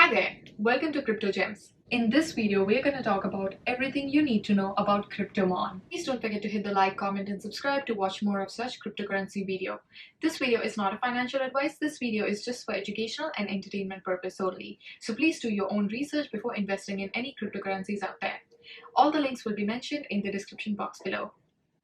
Hi there, welcome to Crypto Gems. In this video, we're going to talk about everything you need to know about Kryptomon. Please don't forget to hit the like, comment, and subscribe to watch more of such cryptocurrency video. This video is not a financial advice. This video is just for educational and entertainment purpose only. So please do your own research before investing in any cryptocurrencies out there. All the links will be mentioned in the description box below.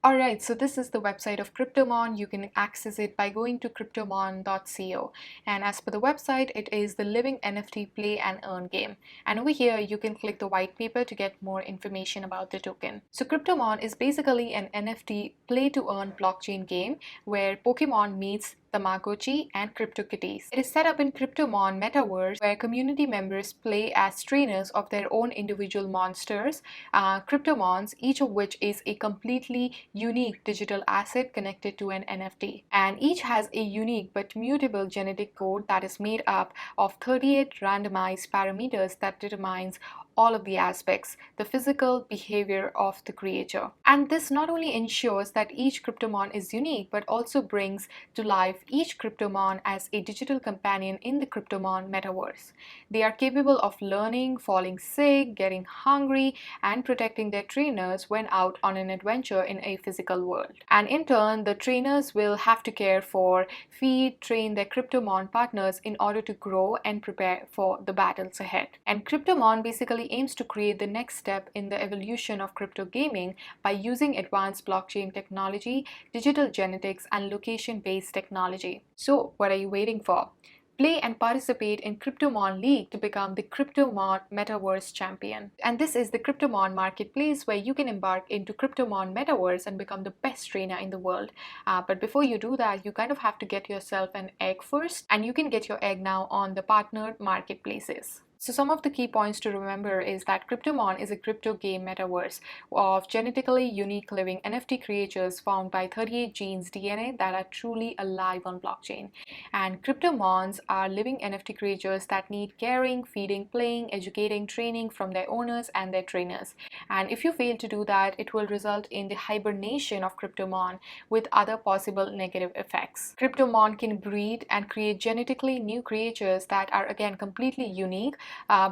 Alright, so this is the website of Kryptomon. You can access it by going to kryptomon.co. And as per the website, it is the living NFT play and earn game. And over here, you can click the white paper to get more information about the token. So Kryptomon is basically an NFT play-to-earn blockchain game where Pokémon meets Tamagotchi and CryptoKitties. It is set up in Kryptomon metaverse where community members play as trainers of their own individual monsters, Kryptomons, each of which is a completely unique digital asset connected to an NFT. And each has a unique but mutable genetic code that is made up of 38 randomized parameters that determines all of the aspects, the physical behavior of the creature. And this not only ensures that each Kryptomon is unique, but also brings to life each Kryptomon as a digital companion in the Kryptomon metaverse. They are capable of learning, falling sick, getting hungry, and protecting their trainers when out on an adventure in a physical world. And in turn, the trainers will have to care for, feed, train their Kryptomon partners in order to grow and prepare for the battles ahead. And Kryptomon basically aims to create the next step in the evolution of crypto gaming by using advanced blockchain technology, digital genetics, and location-based technology. So what are you waiting for? Play and participate in Kryptomon League to become the Kryptomon Metaverse champion. And this is the Kryptomon marketplace where you can embark into Kryptomon Metaverse and become the best trainer in the world. But before you do that, you kind of have to get yourself an egg first, and you can get your egg now on the partnered marketplaces. So some of the key points to remember is that Kryptomon is a crypto game metaverse of genetically unique living NFT creatures found by 38 genes DNA that are truly alive on blockchain. And Kryptomons are living NFT creatures that need caring, feeding, playing, educating, training from their owners and their trainers. And if you fail to do that, it will result in the hibernation of Kryptomon with other possible negative effects. Kryptomon can breed and create genetically new creatures that are again completely unique,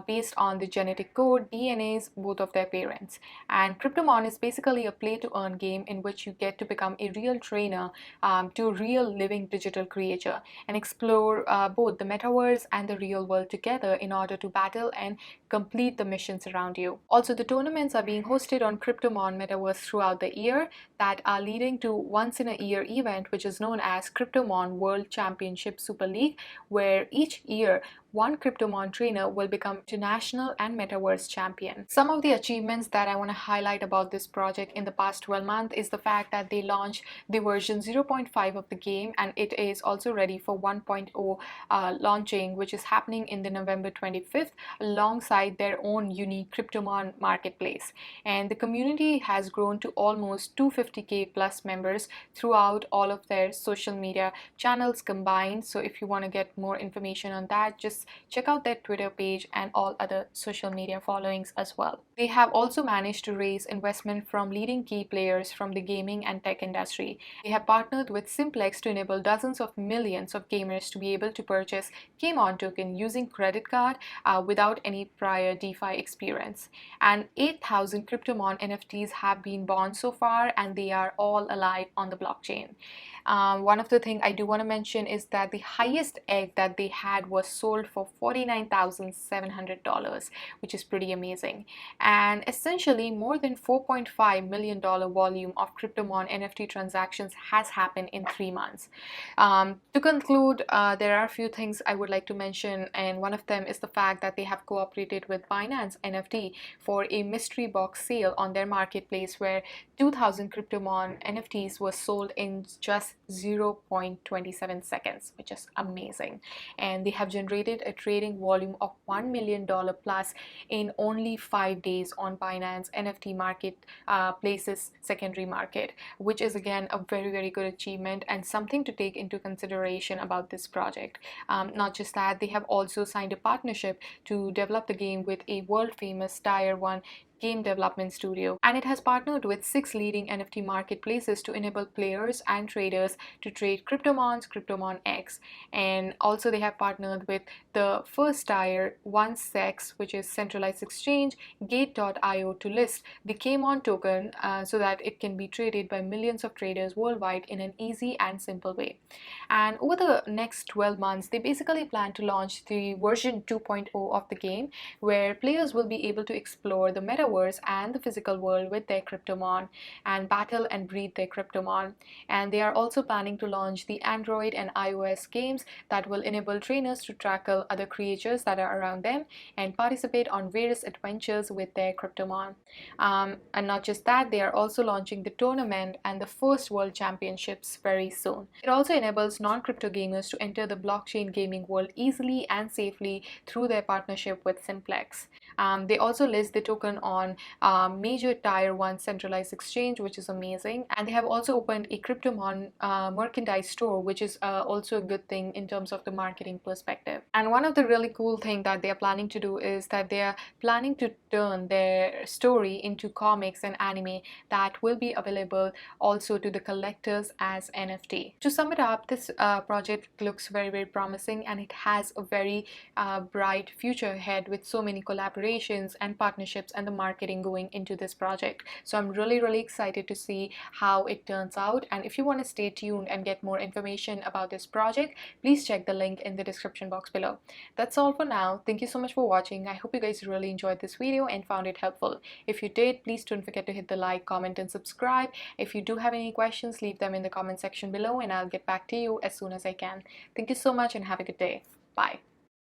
based on the genetic code, DNAs, both of their parents. And Kryptomon is basically a play-to-earn game in which you get to become a real trainer to a real living digital creature and explore both the metaverse and the real world together in order to battle and complete the missions around you. Also, the tournaments are being hosted on Kryptomon metaverse throughout the year that are leading to once-in-a-year event which is known as Kryptomon World Championship Super League, where each year one Kryptomon trainer will become international and metaverse champion. Some of the achievements that I want to highlight about this project in the past 12 months is the fact that they launched the version 0.5 of the game, and it is also ready for 1.0 launching, which is happening in the November 25th alongside their own unique Kryptomon marketplace. And the community has grown to almost 250k plus members throughout all of their social media channels combined. So if you want to get more information on that, just check out their Twitter page and all other social media followings as well. They have also managed to raise investment from leading key players from the gaming and tech industry. They have partnered with Simplex to enable dozens of millions of gamers to be able to purchase Pokémon token using credit card without any prior DeFi experience. And 8,000 Kryptomon NFTs have been born so far, and they are all alive on the blockchain. One of the things I do want to mention is that the highest egg that they had was sold for $49,700, which is pretty amazing. And essentially more than $4.5 million volume of Kryptomon NFT transactions has happened in 3 months. To conclude, there are a few things I would like to mention, and one of them is the fact that they have cooperated with Binance NFT for a mystery box sale on their marketplace where 2,000 Kryptomon NFTs were sold in just 0.27 seconds, which is amazing. And they have generated a trading volume of $1 million plus in only 5 days on Binance NFT market places secondary market, which is again a very good achievement and something to take into consideration about this project. Not just that, they have also signed a partnership to develop the game with a world famous tier 1 game development studio, and it has partnered with 6 leading NFT marketplaces to enable players and traders to trade Kryptomons, Kryptomon X, and also they have partnered with the first tier 1SEX, which is centralized exchange, Gate.io, to list the Pokémon token so that it can be traded by millions of traders worldwide in an easy and simple way. And over the next 12 months, they basically plan to launch the version 2.0 of the game, where players will be able to explore the metaverse and the physical world with their Kryptomon and battle and breed their Kryptomon. And they are also planning to launch the Android and iOS games that will enable trainers to tackle other creatures that are around them and participate on various adventures with their Kryptomon. And not just that, they are also launching the tournament and the first world championships very soon. It also enables non-crypto gamers to enter the blockchain gaming world easily and safely through their partnership with Simplex. They also list the token on major tier 1 centralized exchange, which is amazing, and they have also opened a Kryptomon merchandise store, which is also a good thing in terms of the marketing perspective. And one of the really cool things that they are planning to do is that they are planning to turn their story into comics and anime that will be available also to the collectors as NFT. To sum it up, this project looks very, very promising, and it has a very bright future ahead with so many collaborations and partnerships and the marketing going into this project. So I'm really, really excited to see how it turns out. And if you want to stay tuned and get more information about this project, please check the link in the description box below. That's all for now. Thank you so much for watching. I hope you guys really enjoyed this video and found it helpful. If you did, please don't forget to hit the like, comment, and subscribe. If you do have any questions, leave them in the comment section below and I'll get back to you as soon as I can. Thank you so much and have a good day. Bye.